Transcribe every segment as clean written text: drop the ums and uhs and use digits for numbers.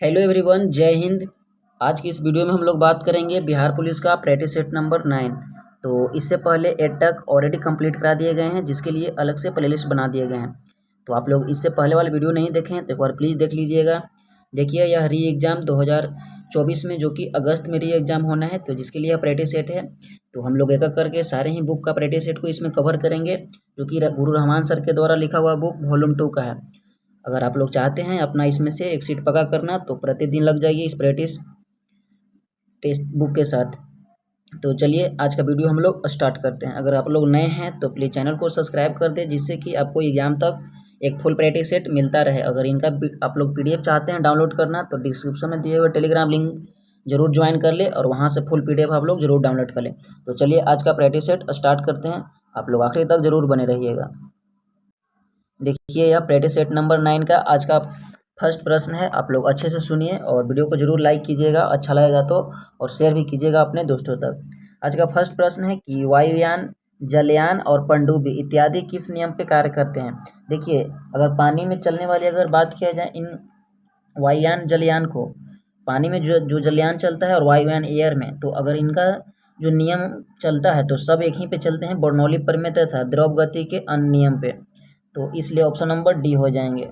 Hello everyone, जय हिंद। आज की इस वीडियो में हम लोग बात करेंगे बिहार पुलिस का प्रैक्टिस सेट नंबर 9। तो इससे पहले 8 तक ऑलरेडी कंप्लीट करा दिए गए हैं, जिसके लिए अलग से प्लेलिस्ट बना दिए गए हैं। तो आप लोग इससे पहले वाले वीडियो नहीं देखें तो एक बार प्लीज़ देख लीजिएगा। देखिए, यह री एग्ज़ाम 2024 में, जो कि अगस्त में री एग्ज़ाम होना है, तो जिसके लिए यह प्रैक्टिस सेट है। तो हम लोग एक एक करके सारे ही बुक का प्रैक्टिस सेट को इसमें कवर करेंगे, जो कि गुरु रहमान सर के द्वारा लिखा हुआ बुक वॉल्यूम 2 का है। अगर आप लोग चाहते हैं अपना इसमें से एक सीट पक्का करना, तो प्रतिदिन लग जाइए इस प्रैक्टिस टेक्स्ट बुक के साथ। तो चलिए आज का वीडियो हम लोग स्टार्ट करते हैं। अगर आप लोग नए हैं तो प्लीज़ चैनल को सब्सक्राइब कर दें, जिससे कि आपको एग्जाम तक एक फुल प्रैक्टिस सेट मिलता रहे। अगर इनका आप लोग PDF चाहते हैं डाउनलोड करना, तो डिस्क्रिप्शन में दिए हुए टेलीग्राम लिंक जरूर ज्वाइन कर ले और वहाँ से फुल PDF आप लोग जरूर डाउनलोड कर लें। तो चलिए आज का प्रैक्टिस सेट स्टार्ट करते हैं। आप लोग आखिरी तक जरूर बने रहिएगा। देखिए, यह प्रैक्टिस सेट नंबर 9 का आज का फर्स्ट प्रश्न है। आप लोग अच्छे से सुनिए और वीडियो को जरूर लाइक कीजिएगा, अच्छा लगेगा तो, और शेयर भी कीजिएगा अपने दोस्तों तक। आज का फर्स्ट प्रश्न है कि वायुयान, जलयान और पनडुब्बी इत्यादि किस नियम पे कार्य करते हैं। देखिए, अगर पानी में चलने वाली अगर बात किया जाए इन वायुयान जलयान को, पानी में जो जलयान चलता है और वायुयान एयर में, तो अगर इनका जो नियम चलता है तो सब एक ही पे चलते हैं, बर्नौली प्रमेय तथा द्रव गति के अन्य नियम पे। तो इसलिए ऑप्शन नंबर डी हो जाएंगे।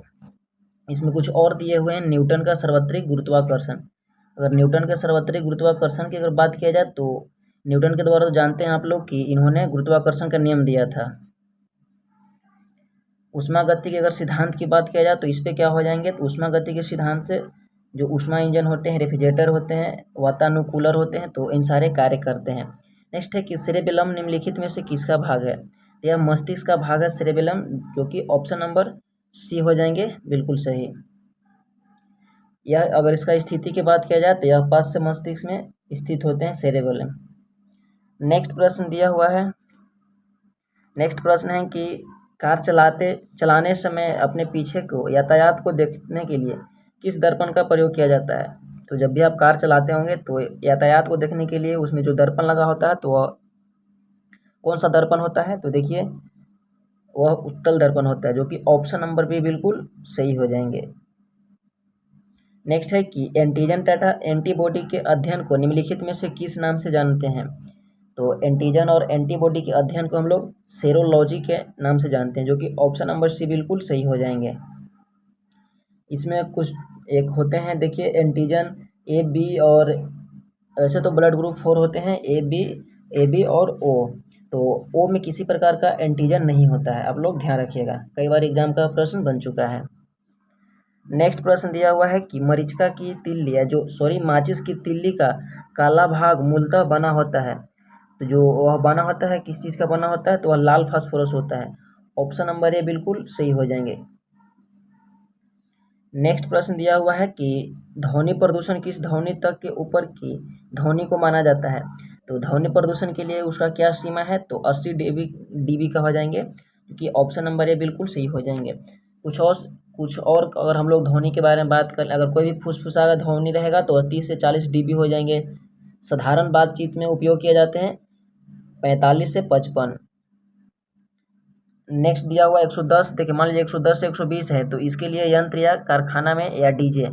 इसमें कुछ और दिए हुए हैं, न्यूटन का सार्वत्रिक गुरुत्वाकर्षण। अगर न्यूटन के सार्वत्रिक गुरुत्वाकर्षण की अगर बात किया जाए तो न्यूटन के द्वारा तो जानते हैं आप लोग कि इन्होंने गुरुत्वाकर्षण का नियम दिया था। ऊष्मा गति के अगर सिद्धांत की बात किया जाए तो इस पे क्या हो जाएंगे, तो ऊष्मा गति के सिद्धांत से जो ऊष्मा इंजन होते हैं, रेफ्रिजरेटर होते हैं, वातानुकूलर होते हैं, तो इन सारे कार्य करते हैं। नेक्स्ट है कि सेरेबेलम निम्नलिखित में से किसका भाग है। तो यह मस्तिष्क का भाग है सेरेबेलम, जो कि ऑप्शन नंबर सी हो जाएंगे, बिल्कुल सही। यह अगर इसका स्थिति की बात किया जाए तो यह पार्श्व मस्तिष्क में स्थित होते हैं सेरेबेलम। नेक्स्ट प्रश्न दिया हुआ है। नेक्स्ट प्रश्न है कि कार चलाने समय अपने पीछे को यातायात को देखने के लिए किस दर्पण का प्रयोग किया जाता है। तो जब भी आप कार चलाते होंगे तो यातायात को देखने के लिए उसमें जो दर्पण लगा होता है, तो वह कौन सा दर्पण होता है, तो देखिए वह उत्तल दर्पण होता है, जो कि ऑप्शन नंबर भी बिल्कुल सही हो जाएंगे। नेक्स्ट है कि एंटीजन तथा एंटीबॉडी के अध्ययन को निम्नलिखित में से किस नाम से जानते हैं। तो एंटीजन और एंटीबॉडी के अध्ययन को हम लोग सेरोलॉजी के नाम से जानते हैं, जो कि ऑप्शन नंबर सी बिल्कुल सही हो जाएंगे। इसमें कुछ एक होते हैं, देखिए एंटीजन ए बी, और ऐसे तो ब्लड ग्रुप 4 होते हैं, ए बी और ओ। तो ओ में किसी प्रकार का एंटीजन नहीं होता है, आप लोग ध्यान रखिएगा, कई बार एग्जाम का प्रश्न बन चुका है। नेक्स्ट प्रश्न दिया हुआ है कि मरीचिका की तिल्ली है माचिस की तिल्ली का काला भाग मूलतः बना होता है। तो जो वह बना होता है किस चीज़ का बना होता है, तो वह लाल फास्फोरस होता है। ऑप्शन नंबर ए बिल्कुल सही हो जाएंगे। नेक्स्ट प्रश्न दिया हुआ है कि ध्वनि प्रदूषण किस ध्वनि तक के ऊपर की ध्वनि को माना जाता है। तो ध्वनि प्रदूषण के लिए उसका क्या सीमा है, तो 80 dB का हो जाएंगे, क्योंकि ऑप्शन नंबर ए बिल्कुल सही हो जाएंगे। कुछ और अगर हम लोग ध्वनि के बारे में बात करें, अगर कोई भी फुसफुसा का ध्वनि रहेगा तो 30 से 40 dB हो जाएंगे। साधारण बातचीत में उपयोग किए जाते हैं 45 से 55। नेक्स्ट दिया हुआ 110, देखिए मान लीजिए 110 से 120 है, तो इसके लिए यंत्र या कारखाना में या डीजे,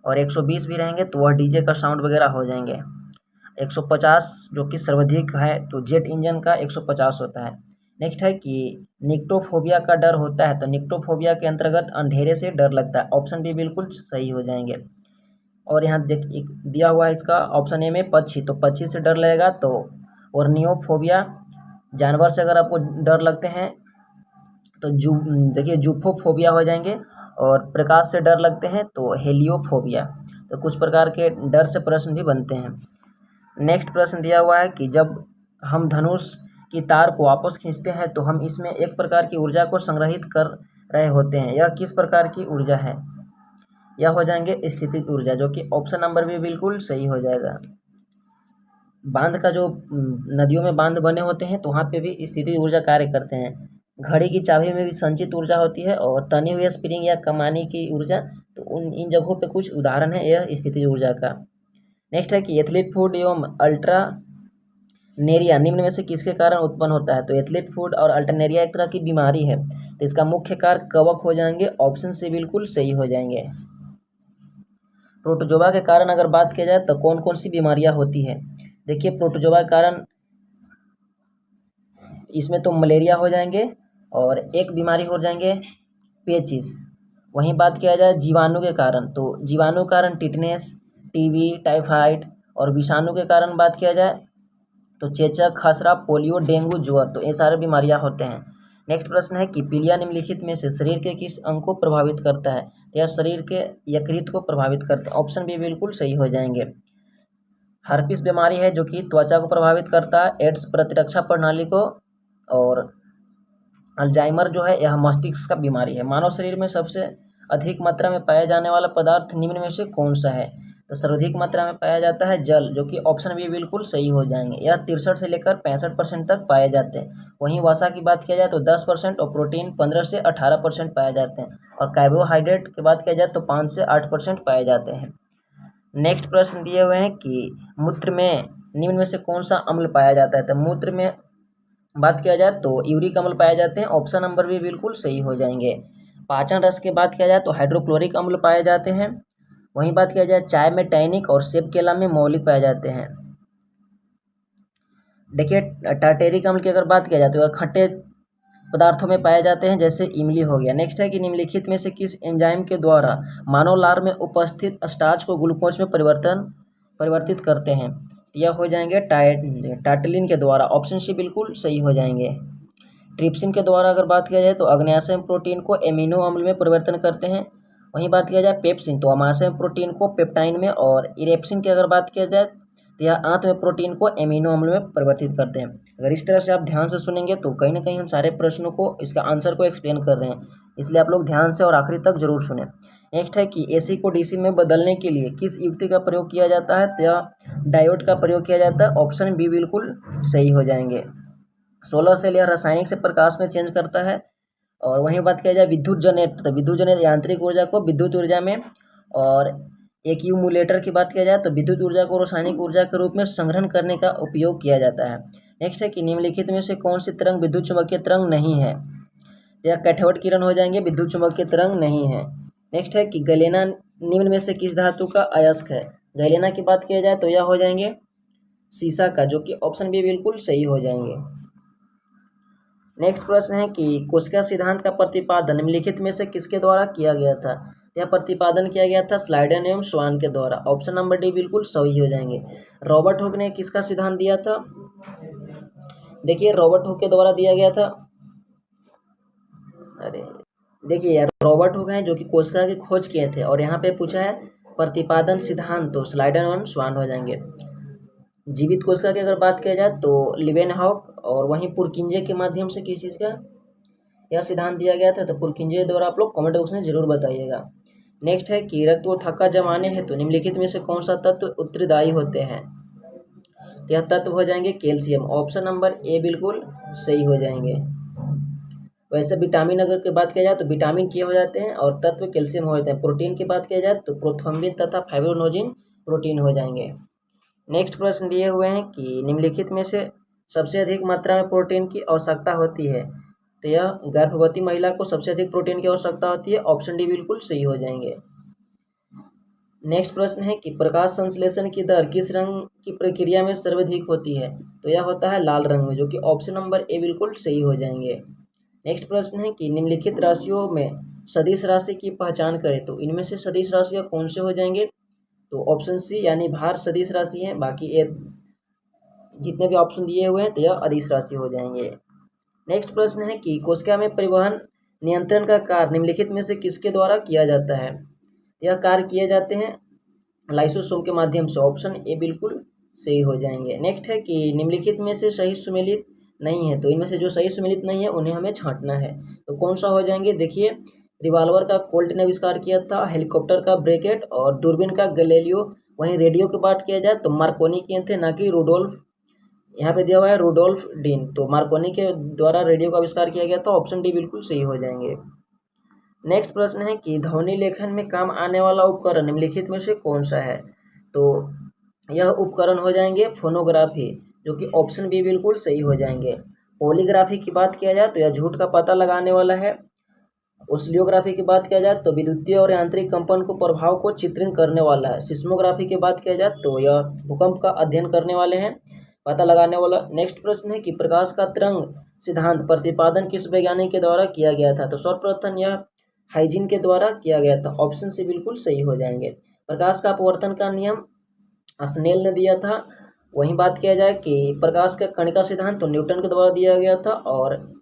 और 120 भी रहेंगे तो वह डीजे का साउंड वगैरह हो जाएंगे। 150 जो कि सर्वाधिक है, तो जेट इंजन का 150 होता है। नेक्स्ट है कि निक्टोफोबिया का डर होता है, तो निक्टोफोबिया के अंतर्गत अंधेरे से डर लगता है। ऑप्शन भी बिल्कुल सही हो जाएंगे। और यहाँ दिया हुआ है इसका ऑप्शन ए में पक्षी, तो पक्षी से डर लगेगा तो, और नियोफोबिया जानवर से अगर आपको डर लगते हैं तो देखिए जूफोफोबिया हो जाएंगे, और प्रकाश से डर लगते हैं तो हेलियोफोबिया। तो कुछ प्रकार के डर से प्रश्न भी बनते हैं। नेक्स्ट प्रश्न दिया हुआ है कि जब हम धनुष की तार को वापस खींचते हैं तो हम इसमें एक प्रकार की ऊर्जा को संग्रहित कर रहे होते हैं, यह किस प्रकार की ऊर्जा है। यह हो जाएंगे स्थितिज ऊर्जा, जो कि ऑप्शन नंबर भी बिल्कुल सही हो जाएगा। बांध का जो नदियों में बांध बने होते हैं तो वहाँ पे भी स्थितिज ऊर्जा कार्य करते हैं। घड़ी की चाबी में भी संचित ऊर्जा होती है, और तनी हुई स्प्रिंग या कमानी की ऊर्जा, तो इन जगहों पे कुछ उदाहरण है यह स्थितिज ऊर्जा का। नेक्स्ट है कि एथलीट फूड एवं अल्ट्रानेरिया निम्न में से किसके कारण उत्पन्न होता है। तो एथलीट फूड और अल्टरनेरिया एक तरह की बीमारी है, तो इसका मुख्य कारण कवक हो जाएंगे। ऑप्शन से बिल्कुल सही हो जाएंगे। प्रोटोजोआ के कारण अगर बात किया जाए तो कौन कौन सी बीमारियां होती है। देखिए प्रोटोजोआ के कारण इसमें तो मलेरिया हो जाएंगे और एक बीमारी हो जाएंगे पेचिस। वहीं बात किया जाए जीवाणु के कारण, तो जीवाणु के कारण टिटनेस, टीबी, टाइफाइड, और विषाणु के कारण बात किया जाए तो चेचक, खसरा, पोलियो, डेंगू, ज्वर, तो ये सारे बीमारियां होते हैं। नेक्स्ट प्रश्न है कि पीलिया निम्नलिखित में से शरीर के किस अंग को प्रभावित करता है। तो यह शरीर के यकृत को प्रभावित करते हैं। ऑप्शन बी बिल्कुल सही हो जाएंगे। हर्पिस बीमारी है जो कि त्वचा को प्रभावित करता है, एड्स प्रतिरक्षा प्रणाली को, और अल्जाइमर जो है यह मस्तिष्क का बीमारी है। मानव शरीर में सबसे अधिक मात्रा में पाया जाने वाला पदार्थ निम्न में से कौन सा है। तो सर्वाधिक मात्रा में पाया जाता है जल, जो कि ऑप्शन बी बिल्कुल सही हो जाएंगे। यह 63 से लेकर 65% तक पाए जाते हैं। वहीं वसा की बात किया जाए तो 10% और प्रोटीन 15 से 18% पाए जाते हैं, और कार्बोहाइड्रेट की बात किया जाए तो 5 से 8% पाए जाते हैं। नेक्स्ट प्रश्न दिए हुए हैं कि मूत्र में निम्न में से कौन सा अम्ल पाया जाता है। तो मूत्र में बात किया जाए तो यूरिक अम्ल पाए जाते हैं। ऑप्शन नंबर भी बिल्कुल सही हो जाएंगे। पाचन रस की बात किया जाए तो हाइड्रोक्लोरिक अम्ल पाए जाते हैं। वहीं बात किया जाए चाय में टैनिक और सेब केला में मौलिक पाए जाते हैं। देखिए टार्टेरिक अम्ल की अगर बात किया जाए तो वह खट्टे पदार्थों में पाए जाते हैं, जैसे इमली हो गया। नेक्स्ट है कि निम्नलिखित में से किस एंजाइम के द्वारा मानव लार में उपस्थित स्टार्च को ग्लूकोज में परिवर्तित करते हैं। यह हो जाएंगे टार्टलिन के द्वारा। ऑप्शन सी बिल्कुल सही हो जाएंगे। ट्रिप्सिन के द्वारा अगर बात किया जाए तो अग्न्याशय प्रोटीन को एमिनो अम्ल में परिवर्तन करते हैं। वहीं बात किया जाए पेप्सिन तो अमाशय प्रोटीन को पेप्टाइन में, और इरेप्सिन की अगर बात किया जाए तो यह आंत में प्रोटीन को एमिनो अम्ल में परिवर्तित करते हैं। अगर इस तरह से आप ध्यान से सुनेंगे तो कहीं ना कहीं हम सारे प्रश्नों को, इसका आंसर को एक्सप्लेन कर रहे हैं, इसलिए आप लोग ध्यान से और आखिरी तक जरूर सुने। नेक्स्ट है कि एसी को डीसी में बदलने के लिए किस युक्ति का प्रयोग किया जाता है। तो यह डायोड का प्रयोग किया जाता है। ऑप्शन बी बिल्कुल सही हो जाएंगे। सोलर सेल यह रासायनिक से प्रकाश में चेंज करता है। और वहीं बात किया जाए विद्युत जनरेटर, तो विद्युत जनरेटर यांत्रिक ऊर्जा को विद्युत ऊर्जा में, और एक्यूमुलेटर की बात किया जाए तो विद्युत ऊर्जा को रासायनिक ऊर्जा के रूप में संग्रहण करने का उपयोग किया जाता है। नेक्स्ट है कि निम्नलिखित में से कौन सी तरंग विद्युत चुम्बकीय तरंग नहीं है। यह कैथोड किरण हो जाएंगे, विद्युत चुम्बकीय तरंग नहीं है। नेक्स्ट है कि गैलेना निम्न में से किस धातु का अयस्क है। गैलेना की बात किया जाए तो यह हो जाएंगे सीसा का, जो कि ऑप्शन बी बिल्कुल सही हो जाएंगे। नेक्स्ट प्रश्न है कि कोशिका सिद्धांत का प्रतिपादन निम्नलिखित में से किसके द्वारा किया गया था। यह प्रतिपादन किया गया था स्लाइडन एवं स्वान के द्वारा। ऑप्शन नंबर डी बिल्कुल सही हो जाएंगे। रॉबर्ट हुक ने किसका सिद्धांत दिया था। देखिए रॉबर्ट हुक के द्वारा दिया गया था, अरे देखिए यार रॉबर्ट हुक हैं जो कि कोशिका की खोज किए थे, और यहाँ पे पूछा है प्रतिपादन सिद्धांत, तो स्लाइडन एवं स्वान हो जाएंगे। जीवित कोशिका की अगर बात किया जाए तो लिवेनहॉक, और वहीं पुरकिंजे के माध्यम से किस चीज़ का यह सिद्धांत दिया गया था। तो पुरकिंजे द्वारा आप लोग कमेंट बॉक्स में जरूर बताइएगा। नेक्स्ट है कि रक्त व थक्का जमाने हेतु निम्नलिखित में से कौन सा तत्व उत्तरदायी होते हैं। तो यह तत्व हो जाएंगे कैल्शियम। ऑप्शन नंबर ए बिल्कुल सही हो जाएंगे। वैसे विटामिन अगर की बात किया जाए तो विटामिन के हो जाते हैं और तत्व कैल्शियम हो जाते हैं। प्रोटीन की बात किया जाए तो प्रोथ्रोम्बिन तथा फाइब्रोनोजिन प्रोटीन हो जाएंगे। नेक्स्ट प्रश्न दिए हुए हैं कि निम्नलिखित में से सबसे अधिक मात्रा में प्रोटीन की आवश्यकता होती है। तो यह गर्भवती महिला को सबसे अधिक प्रोटीन की आवश्यकता होती है। ऑप्शन डी बिल्कुल सही हो जाएंगे। नेक्स्ट प्रश्न है कि प्रकाश संश्लेषण की दर किस रंग की प्रक्रिया में सर्वाधिक होती है। तो यह होता है लाल रंग में, जो कि ऑप्शन नंबर ए बिल्कुल सही हो जाएंगे। नेक्स्ट प्रश्न है कि निम्नलिखित राशियों में सदिश राशि की पहचान करें। तो इनमें से सदिश राशियाँ कौन से हो जाएंगे। तो ऑप्शन सी यानी भार सदिश राशि है, बाकी ये जितने भी ऑप्शन दिए हुए हैं तो यह अदिश राशि हो जाएंगे। नेक्स्ट प्रश्न है कि कोशिका में परिवहन नियंत्रण का कार्य निम्नलिखित में से किसके द्वारा किया जाता है। यह कार्य किए जाते हैं लाइसोसोम के माध्यम से। ऑप्शन ए बिल्कुल सही हो जाएंगे। नेक्स्ट है कि निम्नलिखित में से सही सुमेलित नहीं है। तो इनमें से जो सही सुमेलित नहीं है उन्हें हमें छांटना है। तो कौन सा हो जाएंगे। देखिए रिवाल्वर का कोल्ट ने आविष्कार किया था, हेलीकॉप्टर का ब्रेकेट, और दूरबीन का गैलीलियो। वहीं रेडियो की बात किया जाए तो मार्कोनी किए थे, ना कि रुडोल्फ। यहाँ पे दिया हुआ है रुडोल्फ डीन। तो मार्कोनी के द्वारा रेडियो का आविष्कार किया गया था। ऑप्शन डी बिल्कुल सही हो जाएंगे। नेक्स्ट प्रश्न है कि ध्वनि लेखन में काम आने वाला उपकरण निम्नलिखित में से कौन सा है। तो यह उपकरण हो जाएंगे फोनोग्राफी, जो कि ऑप्शन बी बिल्कुल सही हो जाएंगे। पॉलीग्राफी की बात किया जाए तो यह झूठ का पता लगाने वाला है। ओसिलोग्राफी की बात किया जाए तो विद्युतीय और यांत्रिक कंपन को प्रभाव को चित्रण करने वाला है। सिस्मोग्राफी की बात किया जाए तो यह भूकंप का अध्ययन करने वाले हैं, पता लगाने वाला। नेक्स्ट प्रश्न है कि प्रकाश का तरंग सिद्धांत प्रतिपादन किस वैज्ञानिक के द्वारा किया गया था? तो सर्वप्रथम यह हाइजीन के द्वारा किया गया था। ऑप्शन से बिल्कुल सही हो जाएंगे। प्रकाश का अपवर्तन का नियम स्नेल ने दिया था। वहीं बात किया जाए कि प्रकाश का कणिका सिद्धांत तो न्यूटन के द्वारा दिया गया था, और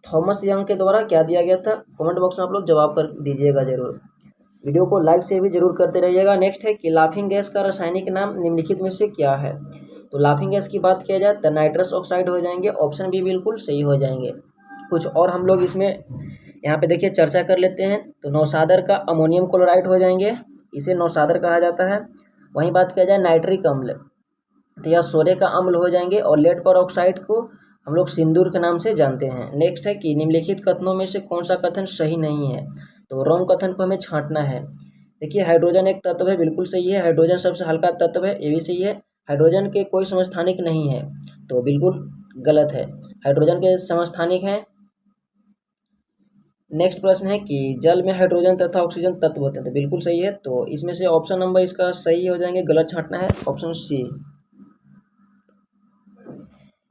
थॉमस यंग के द्वारा क्या दिया गया था? कमेंट बॉक्स में आप लोग जवाब कर दीजिएगा जरूर। वीडियो को लाइक से भी जरूर करते रहिएगा। नेक्स्ट है कि लाफिंग गैस का रासायनिक नाम निम्नलिखित में से क्या है? तो लाफिंग गैस की बात किया जाए तो नाइट्रस ऑक्साइड हो जाएंगे। ऑप्शन भी बिल्कुल सही हो जाएंगे। कुछ और हम लोग इसमें यहाँ पे देखिए चर्चा कर लेते हैं। तो नौसादर का अमोनियम क्लोराइड हो जाएंगे, इसे नौसादर कहा जाता है। वहीं बात किया जाए नाइट्रिक अम्ल, तो यह सोरे का अम्ल हो जाएंगे। और लेड पर ऑक्साइड को हम लोग सिंदूर के नाम से जानते हैं। नेक्स्ट है कि निम्नलिखित कथनों में से कौन सा कथन सही नहीं है? तो रॉन्ग कथन को हमें छांटना है। देखिए हाइड्रोजन एक तत्व है, बिल्कुल सही है। हाइड्रोजन सबसे हल्का तत्व है, ये भी सही है। हाइड्रोजन के कोई समस्थानिक नहीं है, तो बिल्कुल गलत है। हाइड्रोजन के समस्थानिक हैं। नेक्स्ट प्रश्न है कि जल में हाइड्रोजन तथा ऑक्सीजन तत्व होते हैं, तो बिल्कुल सही है। तो इसमें से ऑप्शन नंबर इसका सही हो जाएंगे, गलत छांटना है, ऑप्शन सी।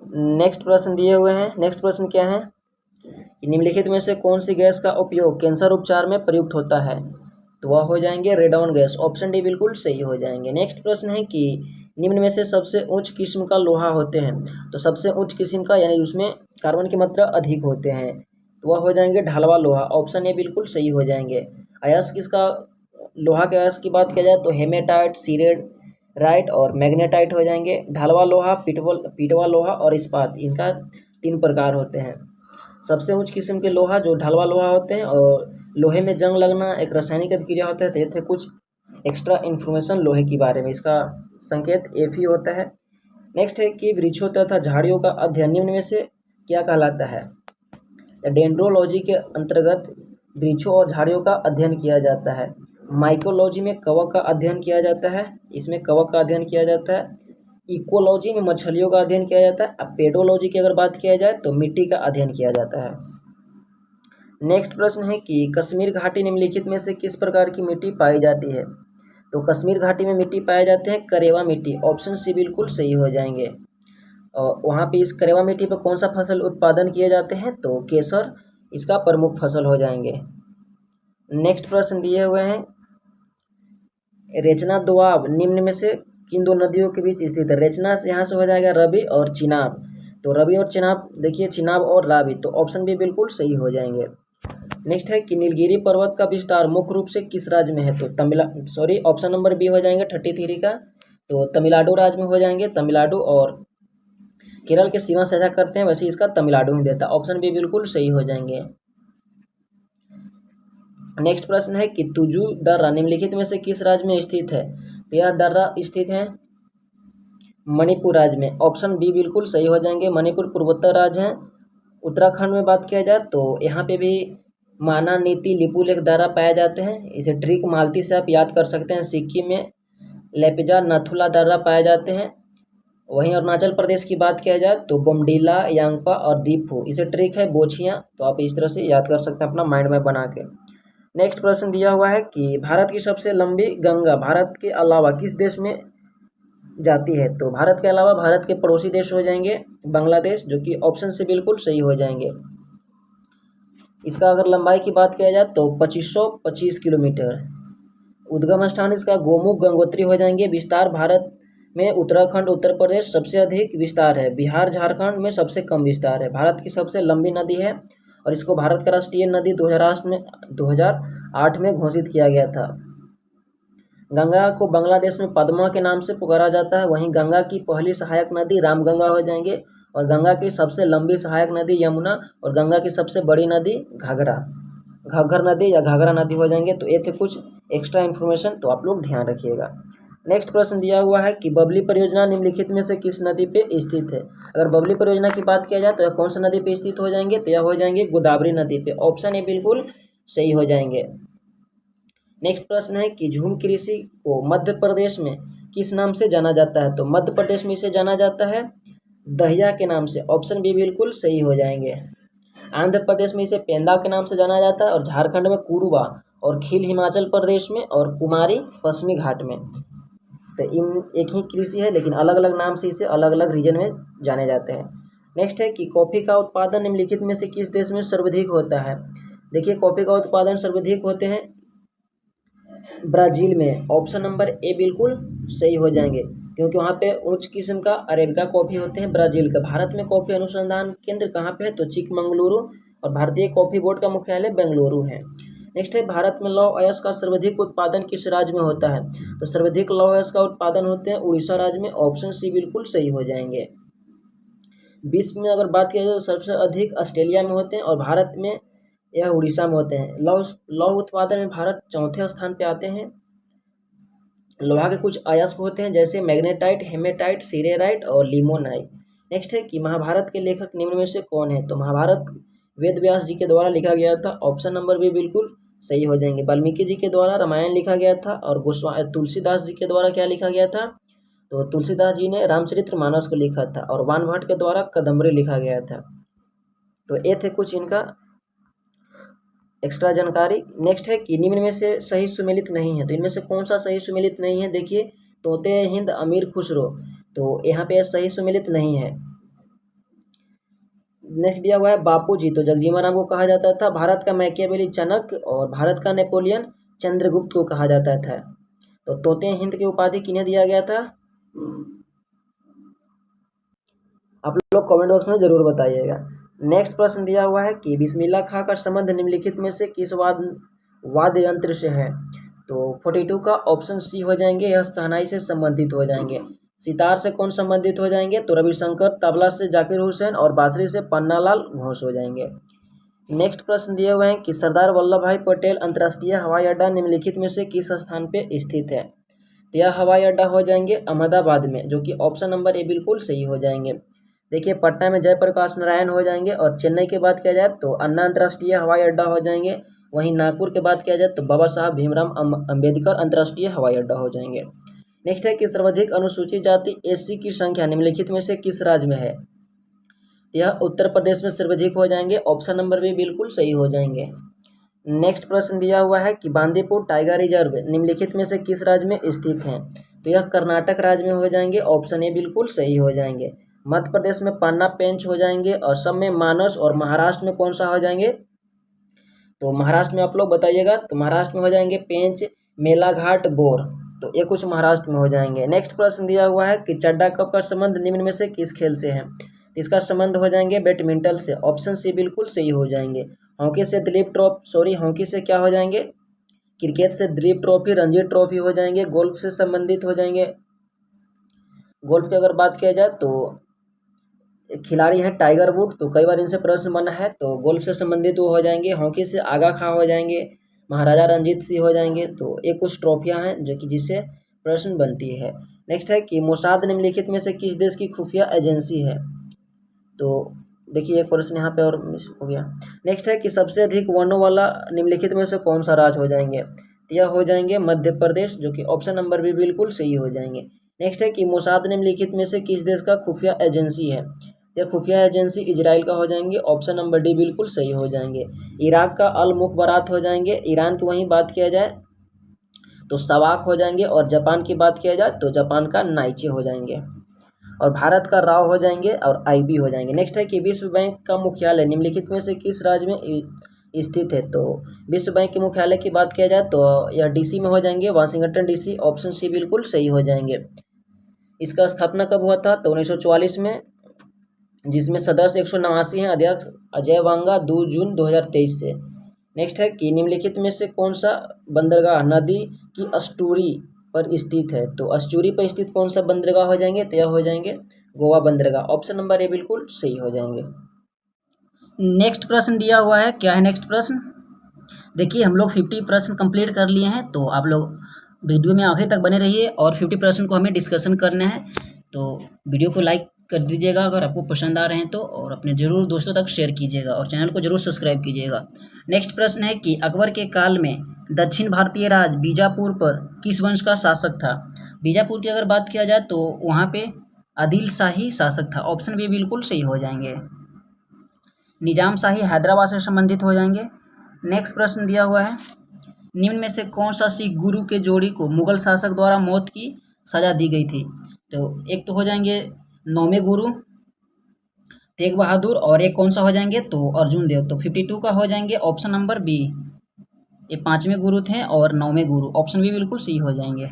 नेक्स्ट प्रश्न दिए हुए हैं। नेक्स्ट प्रश्न क्या है? निम्नलिखित में से कौन सी गैस का उपयोग कैंसर उपचार में प्रयुक्त होता है? तो वह हो जाएंगे रेडॉन गैस। ऑप्शन डी बिल्कुल सही हो जाएंगे। नेक्स्ट प्रश्न है कि निम्न में से सबसे उच्च किस्म का लोहा होते हैं, तो सबसे उच्च किस्म का यानी उसमें कार्बन की मात्रा अधिक होते हैं, तो वह हो जाएंगे ढलवा लोहा। ऑप्शन ए बिल्कुल सही हो जाएंगे। अयस्क किसका लोहा के अयस्क की बात किया जाए तो हेमेटाइट, सीरेड राइट और मैग्नेटाइट हो जाएंगे। ढलवा लोहा, पिटवा लोहा और इस्पात, इनका 3 प्रकार होते हैं। सबसे उच्च किस्म के लोहा जो ढलवा लोहा होते हैं, और लोहे में जंग लगना एक रासायनिक अभिक्रिया होता है। तो ये थे कुछ एक्स्ट्रा इन्फॉर्मेशन लोहे के बारे में, इसका संकेत Fe होता है। नेक्स्ट है कि वृक्षों तथा झाड़ियों का अध्ययन निम्न में से क्या कहलाता है? डेंड्रोलॉजी के अंतर्गत वृक्षों और झाड़ियों का अध्ययन किया जाता है। माइकोलॉजी में कवक का अध्ययन किया जाता है, इसमें कवक का अध्ययन किया जाता है। इकोलॉजी में मछलियों का अध्ययन किया जाता है। अब पेडोलॉजी की अगर बात किया जाए तो मिट्टी का अध्ययन किया जाता है। नेक्स्ट प्रश्न है कि कश्मीर घाटी निम्नलिखित में से किस प्रकार की मिट्टी पाई जाती है? तो कश्मीर घाटी में मिट्टी पाए जाते हैं करेवा मिट्टी। ऑप्शन सी बिल्कुल सही हो जाएंगे। और वहाँ पे इस करेवा मिट्टी पर कौन सा फसल उत्पादन किए जाते हैं? तो केसर इसका प्रमुख फसल हो जाएंगे। नेक्स्ट प्रश्न दिए हुए हैं, रेचना दोआब निम्न में से किन दो नदियों के बीच स्थित है? रेचना से यहाँ से हो जाएगा रवि और चिनाब। तो रवि और चिनाब, देखिए चिनाब और रावी, तो ऑप्शन भी बिल्कुल सही हो जाएंगे। नेक्स्ट है कि नीलगिरी पर्वत का विस्तार मुख्य रूप से किस राज्य में है? तो ऑप्शन नंबर बी हो जाएंगे 33 का, तो तमिलनाडु राज्य में हो जाएंगे। तमिलनाडु और केरल के सीमा साझा करते हैं, वैसे इसका तमिलनाडु ही देता है। ऑप्शन बी बिल्कुल सही हो जाएंगे। नेक्स्ट प्रश्न है कि तुजू दर्रा निम्नलिखित में से किस राज्य में स्थित है? तो यह दर्रा स्थित है मणिपुर राज्य में। ऑप्शन बी बिल्कुल सही हो जाएंगे। मणिपुर पूर्वोत्तर राज्य है। उत्तराखंड में बात किया जाए तो यहाँ पे भी माना, नीति, लिपुलेख दर्रा पाए जाते हैं, इसे ट्रिक मालती से आप याद कर सकते हैं। सिक्किम में लेपिजा, नथुला दर्रा पाए जाते हैं। वहीं अरुणाचल प्रदेश की बात किया जाए तो बोमडीला, यांगपा और दीपू, इसे ट्रिक है बोछियाँ, तो आप इस तरह से याद कर सकते हैं अपना माइंड में बना के। नेक्स्ट प्रश्न दिया हुआ है कि भारत की सबसे लंबी गंगा भारत के अलावा किस देश में जाती है? तो भारत के अलावा भारत के पड़ोसी देश हो जाएंगे बांग्लादेश, जो कि ऑप्शन से बिल्कुल सही हो जाएंगे। इसका अगर लंबाई की बात किया जाए तो 2525 किलोमीटर। उद्गम स्थान इसका गोमुख, गंगोत्री हो जाएंगे। विस्तार भारत में उत्तराखंड, उत्तर प्रदेश सबसे अधिक विस्तार है। बिहार, झारखंड में सबसे कम विस्तार है। भारत की सबसे लंबी नदी है, और इसको भारत का राष्ट्रीय नदी 2008 में घोषित किया गया था। गंगा को बांग्लादेश में पद्मा के नाम से पुकारा जाता है। वहीं गंगा की पहली सहायक नदी रामगंगा हो जाएंगे, और गंगा की सबसे लंबी सहायक नदी यमुना, और गंगा की सबसे बड़ी नदी घग्गर नदी या घाघरा नदी हो जाएंगे। तो ये थे कुछ एक्स्ट्रा इन्फॉर्मेशन, तो आप लोग ध्यान रखिएगा। नेक्स्ट प्रश्न दिया हुआ है कि बबली परियोजना निम्नलिखित में से किस नदी पे स्थित है? अगर बबली परियोजना की बात किया जाए तो यह कौन सी नदी पे स्थित हो जाएंगे? तो यह हो जाएंगे गोदावरी नदी पे। ऑप्शन ए बिल्कुल सही हो जाएंगे। नेक्स्ट प्रश्न है कि झूम कृषि को मध्य प्रदेश में किस नाम से जाना जाता है? तो मध्य प्रदेश में इसे जाना जाता है दहिया के नाम से। ऑप्शन बी बिल्कुल सही हो जाएंगे। आंध्र प्रदेश में इसे पेंदा के नाम से जाना जाता है, और झारखंड में कुरुबा, और खील हिमाचल प्रदेश में, और कुमारी पश्चिमी घाट में। तो इन एक ही कृषि है, लेकिन अलग अलग नाम से इसे अलग अलग रीजन में जाने जाते हैं। नेक्स्ट है कि कॉफ़ी का उत्पादन निम्नलिखित में से किस देश में सर्वाधिक होता है। देखिए, कॉफ़ी का उत्पादन सर्वाधिक होते हैं ब्राज़ील में। ऑप्शन नंबर ए बिल्कुल सही हो जाएंगे, क्योंकि वहाँ पे उच्च किस्म का अरेबिका कॉफ़ी होते हैं ब्राज़ील का। भारत में कॉफ़ी अनुसंधान केंद्र कहाँ पे है, तो चिकमंगलुरु, और भारतीय कॉफ़ी बोर्ड का मुख्यालय बेंगलुरु है। नेक्स्ट है, भारत में लौह अयस्क का सर्वाधिक उत्पादन किस राज्य में होता है, तो सर्वाधिक लौह अयस्क का उत्पादन होते हैं उड़ीसा राज्य में। ऑप्शन सी बिल्कुल सही हो जाएंगे। विश्व में अगर बात किया जाए तो सबसे अधिक ऑस्ट्रेलिया में होते हैं, और भारत में यह उड़ीसा में होते हैं। लौह उत्पादन में भारत चौथे स्थान पे आते हैं। लोहा के कुछ अयस्क होते हैं जैसे मैग्नेटाइट, हेमेटाइट, सिरेराइट और लिमोनाइट। नेक्स्ट है कि महाभारत के लेखक निम्न में से कौन है, तो महाभारत वेद व्यास जी के द्वारा लिखा गया था। ऑप्शन नंबर भी बिल्कुल सही हो जाएंगे। वाल्मीकि जी के द्वारा रामायण लिखा गया था, और तुलसीदास जी के द्वारा क्या लिखा गया था, तो तुलसीदास जी ने रामचरितमानस को लिखा था, और वानभट्ट के द्वारा कादम्बरी लिखा गया था। तो ये थे कुछ इनका एक्स्ट्रा जानकारी। नेक्स्ट है कि निम्न में से सही सुमेलित नहीं है, तो इनमें से कौन सा सही सुमेलित नहीं है। देखिए, तोते हिंद अमीर खुसरो, तो यहाँ पे सही सुमेलित नहीं है। नेक्स्ट दिया हुआ है बापू जी, तो जगजीवन राम को कहा जाता था। भारत का मैकियावेली चाणक्य, और भारत का नेपोलियन चंद्रगुप्त को कहा जाता था। तो तोते हिंद की उपाधि किन्हें दिया गया था, आप लोग कमेंट बॉक्स में जरूर बताइएगा। नेक्स्ट प्रश्न दिया हुआ है कि बिस्मिल्लाह खां का संबंध निम्नलिखित में से किस वाद्य यंत्र से है, तो 42 का ऑप्शन सी हो जाएंगे, यह शहनाई से संबंधित हो जाएंगे। सितार से कौन संबंधित हो जाएंगे, तो रविशंकर। तबला से जाकिर हुसैन, और बांसुरी से पन्नालाल घोष हो जाएंगे। नेक्स्ट प्रश्न दिए हुए हैं कि सरदार वल्लभ भाई पटेल अंतर्राष्ट्रीय हवाई अड्डा निम्नलिखित में से किस स्थान पे स्थित है, तो यह हवाई अड्डा हो जाएंगे अहमदाबाद में, जो कि ऑप्शन नंबर ए बिल्कुल सही हो जाएंगे। देखिए, पटना में जयप्रकाश नारायण हो जाएंगे, और चेन्नई के बात किया जाए तो अन्ना अंतर्राष्ट्रीय हवाई अड्डा हो जाएंगे। वहीं नागपुर के बात किया जाए तो बाबा साहब भीमराव अंबेडकर अंतर्राष्ट्रीय हवाई अड्डा हो जाएंगे। नेक्स्ट है कि सर्वाधिक अनुसूचित जाति एससी की संख्या निम्नलिखित में से किस राज्य में है, यह उत्तर प्रदेश में सर्वाधिक हो जाएंगे। ऑप्शन नंबर भी बिल्कुल सही हो जाएंगे। नेक्स्ट प्रश्न दिया हुआ है कि बांदीपुर टाइगर रिजर्व निम्नलिखित में से किस राज्य में स्थित है, तो यह कर्नाटक राज्य में हो जाएंगे। ऑप्शन ए बिल्कुल सही हो जाएंगे। मध्य प्रदेश में पन्ना पेंच हो जाएंगे, असम में मानस, और महाराष्ट्र में कौन सा हो जाएंगे, तो महाराष्ट्र में आप लोग बताइएगा। तो महाराष्ट्र में हो जाएंगे पेंच, मेलाघाट, बोर, तो ये कुछ महाराष्ट्र में हो जाएंगे। नेक्स्ट प्रश्न दिया हुआ है कि चड्डा कप का संबंध निम्न में से किस खेल से है, तो इसका संबंध हो जाएंगे बैडमिंटन से। ऑप्शन सी बिल्कुल सही हो जाएंगे। हॉकी से हॉकी से क्या हो जाएंगे, क्रिकेट से दिलीप ट्रॉफी, रणजी ट्रॉफी हो जाएंगे। गोल्फ से संबंधित हो जाएंगे। गोल्फ की अगर बात किया जाए तो खिलाड़ी है टाइगर वुड, तो कई बार इनसे प्रश्न बना है, तो गोल्फ से संबंधित वो हो जाएंगे। हॉकी से आगा खां हो जाएंगे, महाराजा रंजीत सिंह हो जाएंगे। तो ये कुछ ट्रॉफियां हैं जो कि जिससे प्रश्न बनती है। नेक्स्ट है कि मोसाद निम्नलिखित में से किस देश की खुफिया एजेंसी है, तो देखिए एक प्रश्न यहाँ पे और मिस हो गया। नेक्स्ट है कि सबसे अधिक वर्णों वाला निम्नलिखित में से कौन सा राज्य हो जाएंगे, तो यह हो जाएंगे मध्य प्रदेश, जो कि ऑप्शन नंबर भी बिल्कुल सही हो जाएंगे। नेक्स्ट है कि मोसाद निम्नलिखित में से किस देश का खुफिया एजेंसी है, यह खुफिया एजेंसी इजराइल का हो जाएंगे। ऑप्शन नंबर डी बिल्कुल सही हो जाएंगे। इराक का अल मुखबरात हो जाएंगे। ईरान की वहीं बात किया जाए तो सवाक हो जाएंगे, और जापान की बात किया जाए तो जापान का नाइचे हो जाएंगे, और भारत का राव हो जाएंगे, और आईबी हो जाएंगे। नेक्स्ट है कि विश्व बैंक का मुख्यालय निम्नलिखित में से किस राज्य में स्थित है, तो विश्व बैंक के मुख्यालय की बात किया जाए तो यह डीसी में हो जाएंगे, वाशिंगटन डीसी। ऑप्शन सी बिल्कुल सही हो जाएंगे। इसका स्थापना कब हुआ था, तो 1944 में, जिसमें सदस्य 189 हैं, अध्यक्ष अजय वांगा 2 जून 2023 से। नेक्स्ट है कि निम्नलिखित में से कौन सा बंदरगाह नदी की अस्तूरी पर स्थित है, तो अस्तूरी पर स्थित कौन सा बंदरगाह हो जाएंगे, तो यह हो जाएंगे गोवा बंदरगाह। ऑप्शन नंबर ए बिल्कुल सही हो जाएंगे। नेक्स्ट प्रश्न दिया हुआ है, क्या है नेक्स्ट प्रश्न, देखिए हम लोग 50 प्रश्न कंप्लीट कर लिए हैं, तो आप लोग वीडियो में आखिरी तक बने रहिए, और 50 प्रश्न को हमें डिस्कशन करना है। तो वीडियो को लाइक कर दीजिएगा अगर आपको पसंद आ रहे हैं तो, और अपने जरूर दोस्तों तक शेयर कीजिएगा, और चैनल को जरूर सब्सक्राइब कीजिएगा। नेक्स्ट प्रश्न है कि अकबर के काल में दक्षिण भारतीय राज्य बीजापुर पर किस वंश का शासक था। बीजापुर की अगर बात किया जाए तो वहाँ पे आदिल शाही शासक था। ऑप्शन बी बिल्कुल सही हो जाएंगे। निजाम शाही हैदराबाद से संबंधित हो जाएंगे। नेक्स्ट प्रश्न दिया हुआ है, निम्न में से कौन सा सिख गुरु के जोड़ी को मुगल शासक द्वारा मौत की सजा दी गई थी? तो एक तो हो जाएंगे 9वें गुरु तेग बहादुर, और एक कौन सा हो जाएंगे तो अर्जुन देव। तो 52 का हो जाएंगे ऑप्शन नंबर बी। ये 5वें गुरु थे और 9वें गुरु, ऑप्शन बी बिल्कुल सी हो जाएंगे।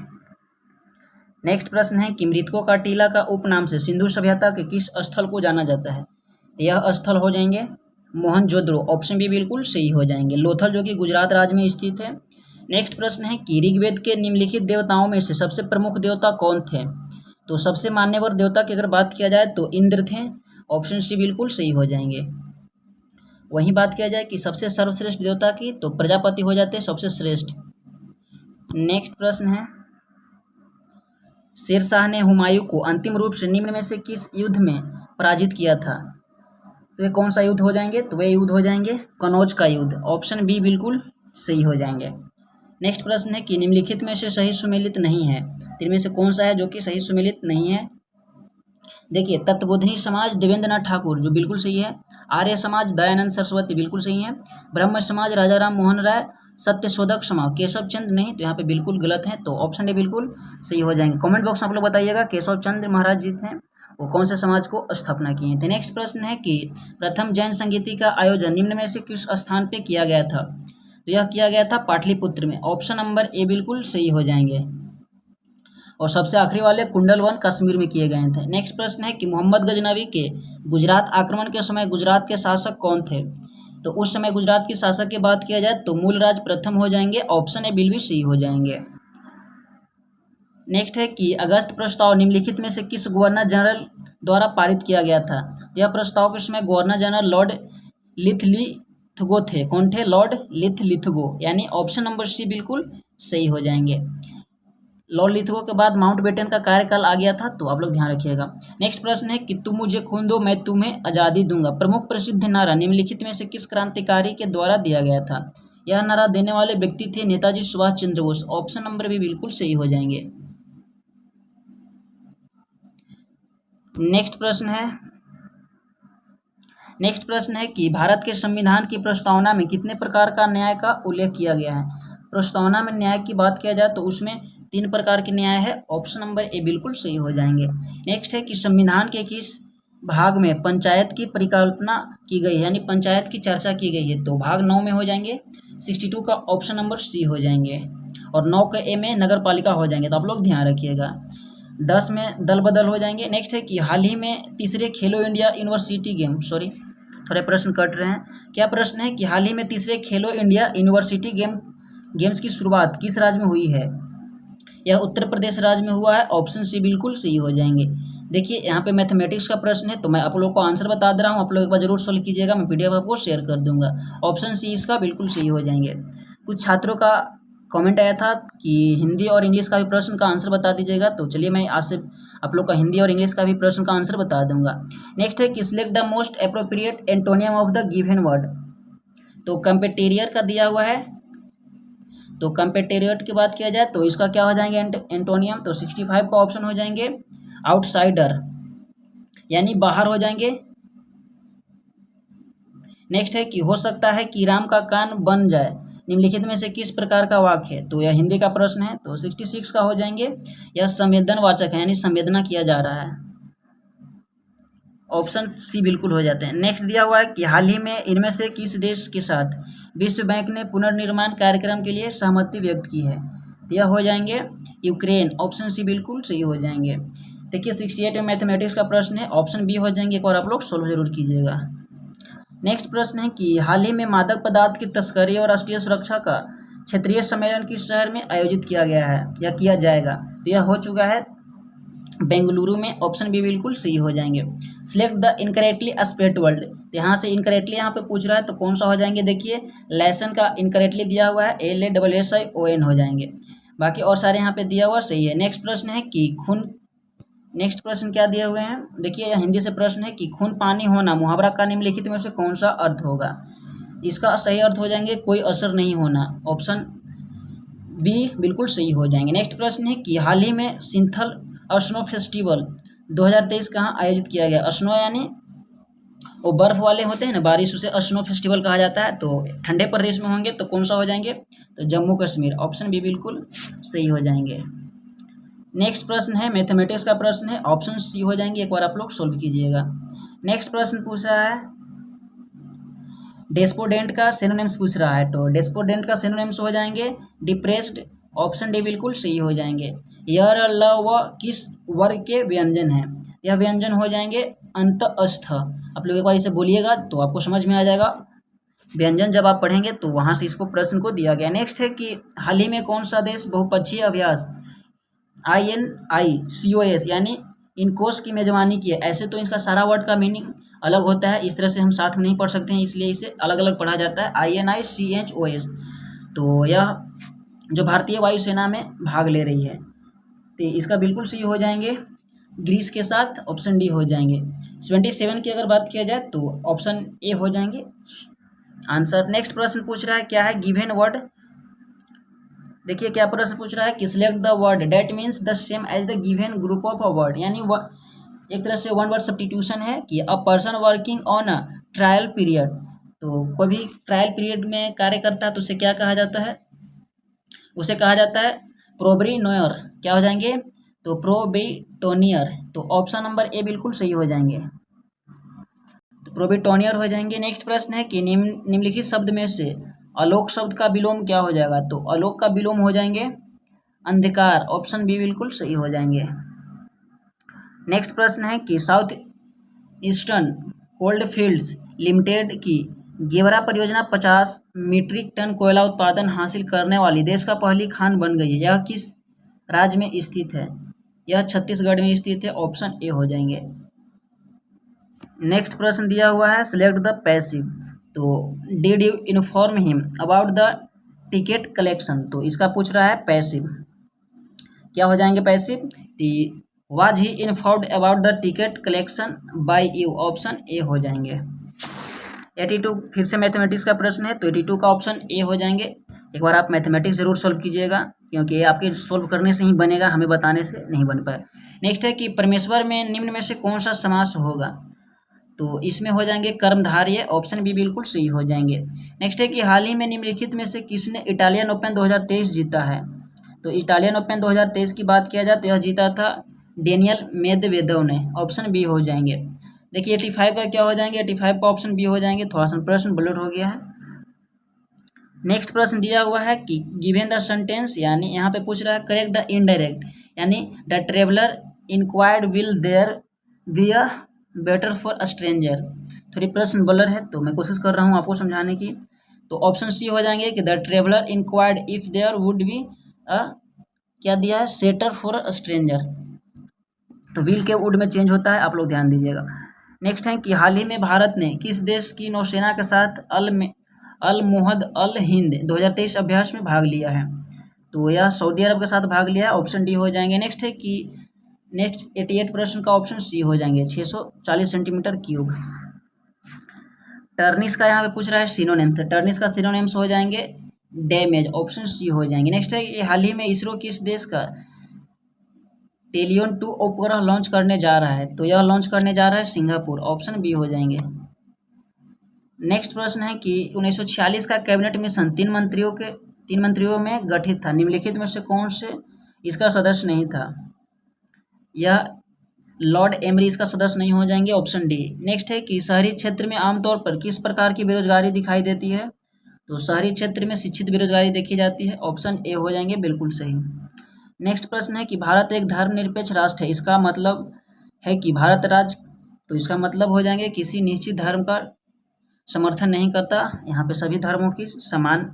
नेक्स्ट प्रश्न है कि मृतकों का टीला का उपनाम से सिंधु सभ्यता के किस स्थल को जाना जाता है? तो यह स्थल हो जाएंगे मोहनजोदड़ो, ऑप्शन बी बिल्कुल सही हो जाएंगे। लोथल जो कि गुजरात राज्य में स्थित है। नेक्स्ट प्रश्न है कि ऋग्वेद के निम्नलिखित देवताओं में से सबसे प्रमुख देवता कौन थे? तो सबसे मान्यवर देवता की अगर बात किया जाए तो इंद्र थे, ऑप्शन सी बिल्कुल सही हो जाएंगे। वहीं बात किया जाए कि सबसे सर्वश्रेष्ठ देवता की, तो प्रजापति हो जाते हैं सबसे श्रेष्ठ। नेक्स्ट प्रश्न है, शेरशाह ने हुमायूं को अंतिम रूप से निम्न में से किस युद्ध में पराजित किया था? तो ये कौन सा युद्ध हो जाएंगे? तो वे युद्ध हो जाएंगे कनौज का युद्ध, ऑप्शन बी बिल्कुल सही हो जाएंगे। नेक्स्ट प्रश्न है कि निम्नलिखित में से सही सुमेलित नहीं है, तो इनमें से कौन सा है जो कि सही सुमेलित नहीं है? देखिए, तत्वबोधिनी समाज देवेंद्रनाथ ठाकुर जो बिल्कुल सही है, आर्य समाज दयानंद सरस्वती बिल्कुल सही है, ब्रह्म समाज राजा राम मोहन राय, सत्यशोधक समाज केशव चंद्र नहीं, तो यहाँ पे बिल्कुल गलत है, तो ऑप्शन डी बिल्कुल सही हो जाएंगे। कमेंट बॉक्स में आप लोग बताइएगा केशव चंद्र महाराज जी थे वो कौन से समाज को स्थापना किए थे। नेक्स्ट प्रश्न है कि प्रथम जैन संगीति का आयोजन निम्न में से किस स्थान पे किया गया था? तो यह किया गया था पाटलिपुत्र में, ऑप्शन नंबर ए बिल्कुल सही हो जाएंगे। और सबसे आखिरी वाले कुंडलवन कश्मीर में किए गए थे। नेक्स्ट प्रश्न है कि मोहम्मद गजनवी के गुजरात आक्रमण के समय गुजरात के शासक कौन थे? तो उस समय गुजरात के शासक की बात किया जाए तो मूलराज प्रथम हो जाएंगे, ऑप्शन ए बिल्कुल सही हो जाएंगे। नेक्स्ट है कि अगस्त प्रस्ताव निम्नलिखित में से किस गवर्नर जनरल द्वारा पारित किया गया था? यह प्रस्ताव के समय गवर्नर जनरल लॉर्ड लिथलिथगो थे। कौन थे? लॉर्ड लिथलिथगो, यानी ऑप्शन नंबर सी बिल्कुल सही हो जाएंगे। लॉर्ड लिथगो के बाद माउंटबेटन का कार्यकाल आ गया था, तो आप लोग ध्यान रखिएगा। नेक्स्ट प्रश्न है कि तुम मुझे खून दो मैं तुम्हें आज़ादी दूंगा प्रमुख प्रसिद्ध नारा निम्नलिखित में से किस क्रांतिकारी के द्वारा दिया गया था? यह नारा देने वाले व्यक्ति थे नेताजी सुभाष चंद्र बोस, ऑप्शन नंबर भी बिल्कुल सही हो जाएंगे। नेक्स्ट प्रश्न है कि भारत के संविधान की प्रस्तावना में कितने प्रकार का न्याय का उल्लेख किया गया है? प्रस्तावना में न्याय की बात किया जाए तो उसमें 3 प्रकार के न्याय है, ऑप्शन नंबर ए बिल्कुल सही हो जाएंगे। नेक्स्ट है कि संविधान के किस भाग में पंचायत की परिकल्पना की गई है, यानी पंचायत की चर्चा की गई है? तो भाग 9 में हो जाएंगे, 62 का ऑप्शन नंबर सी हो जाएंगे, और 9 के ए में नगर पालिका हो जाएंगे, तो आप लोग ध्यान रखिएगा। 10 में दल बदल हो जाएंगे। नेक्स्ट है कि हाल ही में तीसरे खेलो इंडिया यूनिवर्सिटी गेम, सॉरी थोड़े प्रश्न कट रहे हैं। क्या प्रश्न है कि हाल ही में तीसरे खेलो इंडिया यूनिवर्सिटी गेम्स की शुरुआत किस राज्य में हुई है? यह उत्तर प्रदेश राज्य में हुआ है, ऑप्शन सी बिल्कुल सही हो जाएंगे। देखिए, यहाँ पे मैथमेटिक्स का प्रश्न है, तो मैं आप लोग को आंसर बता दे रहा हूँ, आप लोग एक बार जरूर सॉल्व कीजिएगा, मैं पीडीएफ आपको शेयर कर दूंगा। ऑप्शन सी इसका बिल्कुल सही हो जाएंगे। कुछ छात्रों का कमेंट आया था कि हिंदी और इंग्लिश का भी प्रश्न का आंसर बता दीजिएगा, तो चलिए मैं आज से आप लोग का हिंदी और इंग्लिश का भी प्रश्न का आंसर बता दूंगा। नेक्स्ट है कि select the most appropriate antonym of the given word, तो कंपेटेरियर का दिया हुआ है, तो कंपेटेरियर की बात किया जाए तो इसका क्या हो जाएंगे एंटोनियम? तो 65 का ऑप्शन हो जाएंगे आउटसाइडर, यानी बाहर हो जाएंगे। नेक्स्ट है कि हो सकता है कि राम का कान बन जाए निम्नलिखित में से किस प्रकार का वाक्य है? तो यह हिंदी का प्रश्न है, तो 66 का हो जाएंगे, यह संवेदनवाचक है, यानी संवेदना किया जा रहा है, ऑप्शन सी बिल्कुल हो जाते हैं। नेक्स्ट दिया हुआ है कि हाल ही में इनमें से किस देश के साथ विश्व बैंक ने पुनर्निर्माण कार्यक्रम के लिए सहमति व्यक्त की है? तो यह हो जाएंगे यूक्रेन, ऑप्शन सी बिल्कुल सही हो जाएंगे। देखिए 68 में मैथमेटिक्स का प्रश्न है, ऑप्शन बी हो जाएंगे, एक और आप लोग सोल्व जरूर कीजिएगा। नेक्स्ट प्रश्न है कि हाल ही में मादक पदार्थ की तस्करी और राष्ट्रीय सुरक्षा का क्षेत्रीय सम्मेलन किस शहर में आयोजित किया गया है या किया जाएगा? तो यह हो चुका है बेंगलुरु में, ऑप्शन बी बिल्कुल सही हो जाएंगे। Select the incorrectly spelled word, तो यहाँ से इनकरेक्टली यहाँ पे पूछ रहा है, तो कौन सा हो जाएंगे? देखिए लेसन का इनकरेक्टली दिया हुआ है, LASSION हो जाएंगे, बाकी और सारे यहाँ पे दिया हुआ सही है। नेक्स्ट प्रश्न है कि नेक्स्ट प्रश्न क्या दिए हुए हैं? देखिए यह हिंदी से प्रश्न है कि खून पानी होना मुहावरा का निम्नलिखित में से कौन सा अर्थ होगा? इसका सही अर्थ हो जाएंगे कोई असर नहीं होना, ऑप्शन बी बिल्कुल सही हो जाएंगे। नेक्स्ट प्रश्न है कि हाल ही में सिंथल स्नो फेस्टिवल 2023 कहाँ आयोजित किया गया? स्नो यानी वो बर्फ़ वाले होते हैं ना, बारिश, उसे स्नो फेस्टिवल कहा जाता है। तो ठंडे प्रदेश में होंगे तो कौन सा हो जाएंगे, तो जम्मू कश्मीर, ऑप्शन बी बिल्कुल सही हो जाएंगे। नेक्स्ट प्रश्न है मैथमेटिक्स का प्रश्न है, ऑप्शन सी हो जाएंगे, एक बार आप लोग सोल्व कीजिएगा। नेक्स्ट प्रश्न पूछ रहा है डेस्पोडेंट का सिनोनिम्स पूछ रहा है, तो डेस्पोडेंट का सिनोनिम्स हो जाएंगे डिप्रेस्ड, ऑप्शन डी बिल्कुल सही हो जाएंगे। यह ल व किस वर्ग के व्यंजन हैं, यह व्यंजन हो जाएंगे अंतस्थ। आप लोग एक बार इसे बोलिएगा तो आपको समझ में आ जाएगा, व्यंजन जब आप पढ़ेंगे तो वहाँ से इसको प्रश्न को दिया गया। नेक्स्ट है कि हाल ही में कौन सा देश बहुपक्षीय अभ्यास INICOS यानी इनकोस की मेजबानी की है। ऐसे तो इसका सारा वर्ड का मीनिंग अलग होता है, इस तरह से हम साथ में नहीं पढ़ सकते हैं, इसलिए इसे अलग अलग पढ़ा जाता है INICHOS। तो यह जो भारतीय वायुसेना में भाग ले रही है, तो इसका बिल्कुल सही हो जाएंगे ग्रीस के साथ, ऑप्शन डी हो जाएंगे। 77 की अगर बात किया जाए तो ऑप्शन ए हो जाएंगे आंसर। नेक्स्ट प्रश्न पूछ रहा है क्या है, गिवन वर्ड, देखिए क्या प्रश्न पूछ रहा है कि select the word that means the same as the given group of a word, यानी एक तरह से वन वर्ड सब्स्टिट्यूशन है कि a person working on a trial period. तो कोई भी ट्रायल पीरियड में कार्य करता है तो उसे क्या कहा जाता है, उसे कहा जाता है प्रोब्रीनोयर, क्या हो जाएंगे, तो प्रोबिटोनियर। तो ऑप्शन नंबर ए बिल्कुल सही हो जाएंगे, तो प्रोबिटोनियर हो जाएंगे। नेक्स्ट प्रश्न है कि निम्नलिखित शब्द में से आलोक शब्द का विलोम क्या हो जाएगा, तो आलोक का विलोम हो जाएंगे अंधकार, ऑप्शन बी बिल्कुल सही हो जाएंगे। नेक्स्ट प्रश्न है कि south eastern cold fields limited की गेवरा परियोजना 50 मीट्रिक टन कोयला उत्पादन हासिल करने वाली देश का पहली खान बन गई है। यह किस राज्य में स्थित है, यह छत्तीसगढ़ में स्थित है, ऑप्शन ए हो जाएंगे। नेक्स्ट प्रश्न दिया हुआ है सिलेक्ट द पैसिव, तो did you inform him about the ticket collection, तो इसका पूछ रहा है पैसिव, क्या हो जाएंगे passive, was he informed about the ticket collection bye you, option A हो जाएंगे। 82 फिर से मैथमेटिक्स का प्रश्न है, तो 82 का ऑप्शन ए हो जाएंगे। एक बार आप मैथमेटिक्स जरूर सोल्व कीजिएगा, क्योंकि ये आपके सोल्व करने से ही बनेगा, हमें बताने से नहीं बन पाए। नेक्स्ट है कि परमेश्वर में निम्न में से कौन सा समास होगा, तो इसमें हो जाएंगे कर्मधारय, ऑप्शन बी बिल्कुल सही हो जाएंगे। नेक्स्ट है कि हाल ही में निम्नलिखित में से किसने इटालियन ओपन 2023 जीता है, तो इटालियन ओपन 2023 की बात किया जाए तो यह जीता था डेनियल मेदवेदेव ने, ऑप्शन बी हो जाएंगे। देखिए 85 का क्या हो जाएंगे, 85 का ऑप्शन बी हो जाएंगे, थोड़ा सा प्रश्न ब्लर हो गया है। नेक्स्ट प्रश्न दिया हुआ है कि गिवन द सेंटेंस, यानी यहाँ पे पूछ रहा है करेक्ट द इनडायरेक्ट, यानी the traveller inquired will there be a better for a stranger. थोड़ी प्रश्न ब्लर है तो मैं कोशिश कर रहा हूँ आपको समझाने की। तो ऑप्शन सी हो जाएंगे कि the traveller inquired if there would be a, क्या दिया है, सेटर फॉर अ स्ट्रेंजर। तो विल के वुड में चेंज होता है, आप लोग ध्यान दीजिएगा। नेक्स्ट है कि हाल ही में भारत ने किस देश की नौसेना के साथ अल मुहद अल हिंद 2023 अभ्यास में भाग लिया है, तो यह सऊदी अरब के साथ भाग लिया है, ऑप्शन डी हो जाएंगे। नेक्स्ट है कि नेक्स्ट 88 प्रश्न का ऑप्शन सी हो जाएंगे 640 सेंटीमीटर क्यूब। टर्निस का यहाँ पे पूछ रहा है सिनोनिम, तो टर्निस का सिनोनिम्स हो जाएंगे डैमेज, ऑप्शन सी हो जाएंगे। नेक्स्ट है कि हाल ही में इसरो किस देश का टेलियन 2 उपग्रह लॉन्च करने जा रहा है, तो यह लॉन्च करने जा रहा है सिंगापुर, ऑप्शन बी हो जाएंगे। नेक्स्ट प्रश्न है कि 1946 का कैबिनेट मिशन तीन मंत्रियों में गठित था, निम्नलिखित में से कौन से इसका सदस्य नहीं था, यह लॉर्ड एमरी इसका सदस्य नहीं हो जाएंगे, ऑप्शन डी। नेक्स्ट है कि शहरी क्षेत्र में आमतौर पर किस प्रकार की बेरोजगारी दिखाई देती है, तो शहरी क्षेत्र में शिक्षित बेरोजगारी देखी जाती है, ऑप्शन ए हो जाएंगे बिल्कुल सही। नेक्स्ट प्रश्न है कि भारत एक धर्मनिरपेक्ष राष्ट्र है, इसका मतलब है कि भारत राज्य, तो इसका मतलब हो जाएंगे किसी निश्चित धर्म का समर्थन नहीं करता, यहाँ पे सभी धर्मों की समान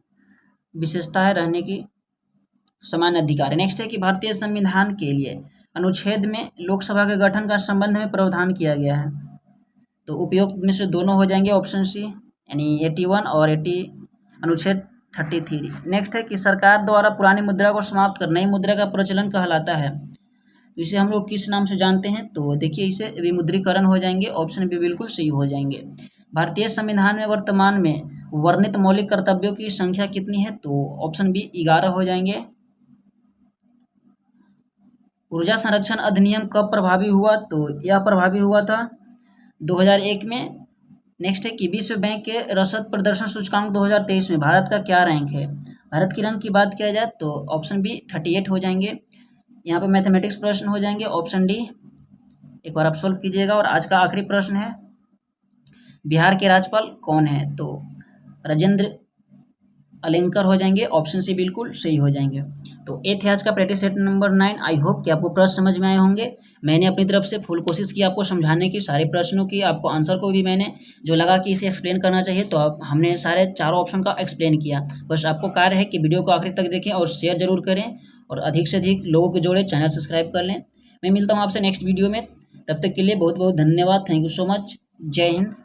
विशेषता है, रहने की समान अधिकार है। नेक्स्ट है कि भारतीय संविधान के लिए अनुच्छेद में लोकसभा के गठन का संबंध में प्रावधान किया गया है, तो उपयुक्त में से दोनों हो जाएंगे, ऑप्शन सी, यानी 81 और 80 अनुच्छेद 33। नेक्स्ट है कि सरकार द्वारा पुरानी मुद्रा को समाप्त कर नई मुद्रा का प्रचलन कहलाता है, तो इसे हम लोग किस नाम से जानते हैं, तो देखिए इसे विमुद्रीकरण हो जाएंगे, ऑप्शन बी बिल्कुल सही हो जाएंगे। भारतीय संविधान में वर्तमान में वर्णित मौलिक कर्तव्यों की संख्या कितनी है, तो ऑप्शन बी 11 हो जाएंगे। ऊर्जा संरक्षण अधिनियम कब प्रभावी हुआ, तो यह प्रभावी हुआ था 2001 में नेक्स्ट है कि विश्व बैंक के रसद प्रदर्शन सूचकांक 2023 में भारत का क्या रैंक है। भारत की रैंक की बात किया जाए तो ऑप्शन बी 38 हो जाएंगे। यहाँ पे मैथमेटिक्स प्रश्न हो जाएंगे ऑप्शन डी, एक बार आप सोल्व कीजिएगा। और आज का आखिरी प्रश्न है, बिहार के राज्यपाल कौन है, तो राजेंद्र अलेंकर हो जाएंगे, ऑप्शन सी बिल्कुल सही हो जाएंगे। तो ये थे आज का practice set number 9। I hope कि आपको प्रश्न समझ में आए होंगे। मैंने अपनी तरफ से फुल कोशिश की आपको समझाने की, सारे प्रश्नों की, आपको आंसर को भी मैंने जो लगा कि इसे एक्सप्लेन करना चाहिए तो हमने सारे चारों ऑप्शन का एक्सप्लेन किया। बस आपको कार्य है कि वीडियो को आखिर तक देखें और शेयर जरूर करें और अधिक से अधिक लोगों को जोड़ें, चैनल सब्सक्राइब कर लें। मैं मिलता हूँ आपसे नेक्स्ट वीडियो में, तब तक के लिए बहुत बहुत धन्यवाद। Thank you so much. जय हिंद।